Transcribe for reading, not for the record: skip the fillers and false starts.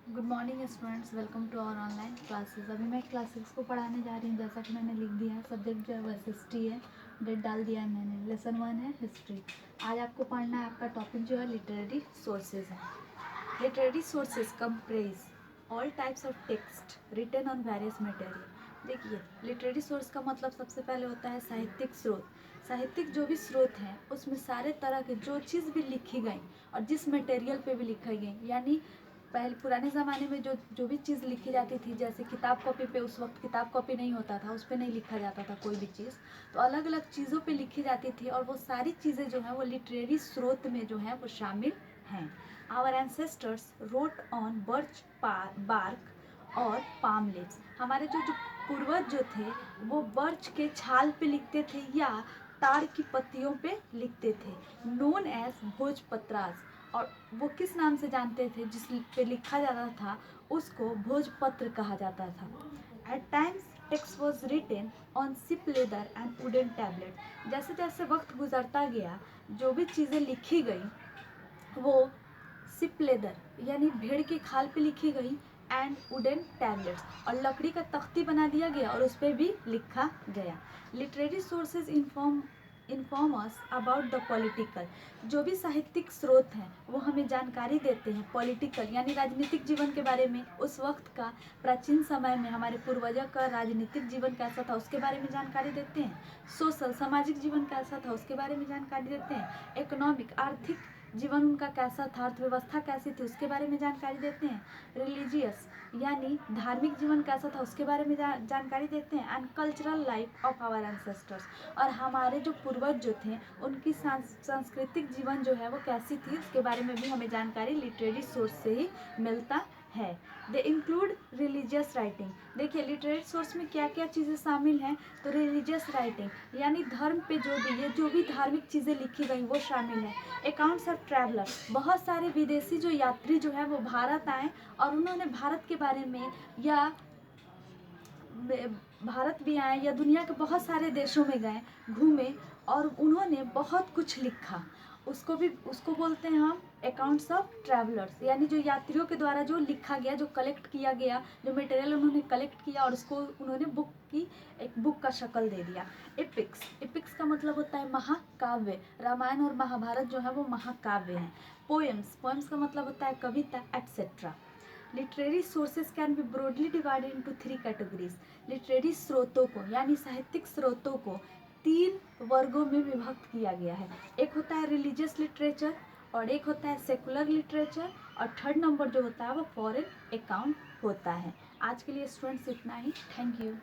Good morning students, welcome to our online classes. अभी मैं class 6 को पढ़ाने जा रही हूँ। जैसा कि मैंने लिख दिया है, सब्जेक्ट जो है वो हिस्ट्री है। डेट डाल दिया है मैंने। लेसन 1 है हिस्ट्री। आज आपको पढ़ना है, आपका टॉपिक जो है लिटरेरी सोर्सेज है। Literary sources comprise all types of text written on various material. देखिए, लिटरेरी सोर्स का मतलब सबसे पहले होता है साहित्यिक स्रोत। साहित्यिक जो भी स्रोत हैं उसमें सारे तरह के जो चीज़ भी लिखी गई और जिस मटेरियल पे भी लिखी गई, यानी पहले पुराने ज़माने में जो जो भी चीज़ लिखी जाती थी, जैसे किताब कॉपी पे, उस वक्त किताब कॉपी नहीं होता था, उस पर नहीं लिखा जाता था कोई भी चीज़, तो अलग अलग चीज़ों पे लिखी जाती थी और वो सारी चीज़ें जो हैं वो लिटरेरी स्रोत में जो हैं वो शामिल हैं। Our ancestors wrote on birch bark और पाम लीव्स। हमारे जो जो पूर्वज जो थे वो बर्च के छाल पे लिखते थे या ताड़ की पत्तियों पे लिखते थे, नोन एज भोजपत्रास। और वो किस नाम से जानते थे? जिस पे लिखा जाता था उसको भोजपत्र कहा जाता था। At times text was written on sheep leather and wooden tablet. जैसे जैसे वक्त गुजरता गया, जो भी चीज़ें लिखी गई वो सिप लेदर यानी भेड़ की खाल पे लिखी गई, एंड वुडन टैबलेट्स, और लकड़ी का तख्ती बना दिया गया और उस पर भी लिखा गया। Literary sources inform us about the political. जो भी साहित्यिक स्रोत हैं वो हमें जानकारी देते हैं पॉलिटिकल यानी राजनीतिक जीवन के बारे में। उस वक्त का प्राचीन समय में हमारे पूर्वजों का राजनीतिक जीवन कैसा था उसके बारे में जानकारी देते हैं। सोशल सामाजिक जीवन कैसा था उसके बारे में जानकारी देते हैं। इकोनॉमिक आर्थिक जीवन उनका कैसा था, अर्थव्यवस्था कैसी थी उसके बारे में जानकारी देते हैं। रिलीजियस यानी धार्मिक जीवन कैसा था उसके बारे में जानकारी देते हैं। And cultural life of our ancestors, और हमारे जो पूर्वज जो थे उनकी सांस्कृतिक जीवन जो है वो कैसी थी उसके बारे में भी हमें जानकारी लिटरेरी सोर्स से ही मिलता है। They include religious writing. देखिए, लिटरेरी सोर्स में क्या क्या चीज़ें शामिल हैं, तो रिलीजियस राइटिंग यानी धर्म पे जो भी धार्मिक चीज़ें लिखी गई वो शामिल है। अकाउंट्स ऑफ ट्रैवलर, बहुत सारे विदेशी जो यात्री जो है वो भारत आए और उन्होंने भारत के बारे में या भारत भी आए या दुनिया के बहुत सारे देशों में गए, घूमे और उन्होंने बहुत कुछ लिखा, उसको बोलते हैं हम अकाउंट्स ऑफ ट्रैवलर्स। यानी जो यात्रियों के द्वारा जो लिखा गया, जो कलेक्ट किया गया, जो मटेरियल उन्होंने कलेक्ट किया और उसको उन्होंने एक बुक का शक्ल दे दिया। एपिक्स का मतलब होता है महाकाव्य। रामायण और महाभारत जो है वो महाकाव्य हैं। पोएम्स का मतलब होता है कविता etcetera. Literary sources can be broadly divided into 3 categories. Literary स्रोतों को यानी साहित्यिक स्रोतों को 3 वर्गों में विभक्त किया गया है। एक होता है रिलीजियस लिटरेचर, और एक होता है सेकुलर लिटरेचर, और थर्ड नंबर जो होता है वो फॉरेन अकाउंट होता है। आज के लिए स्टूडेंट्स इतना ही। Thank you.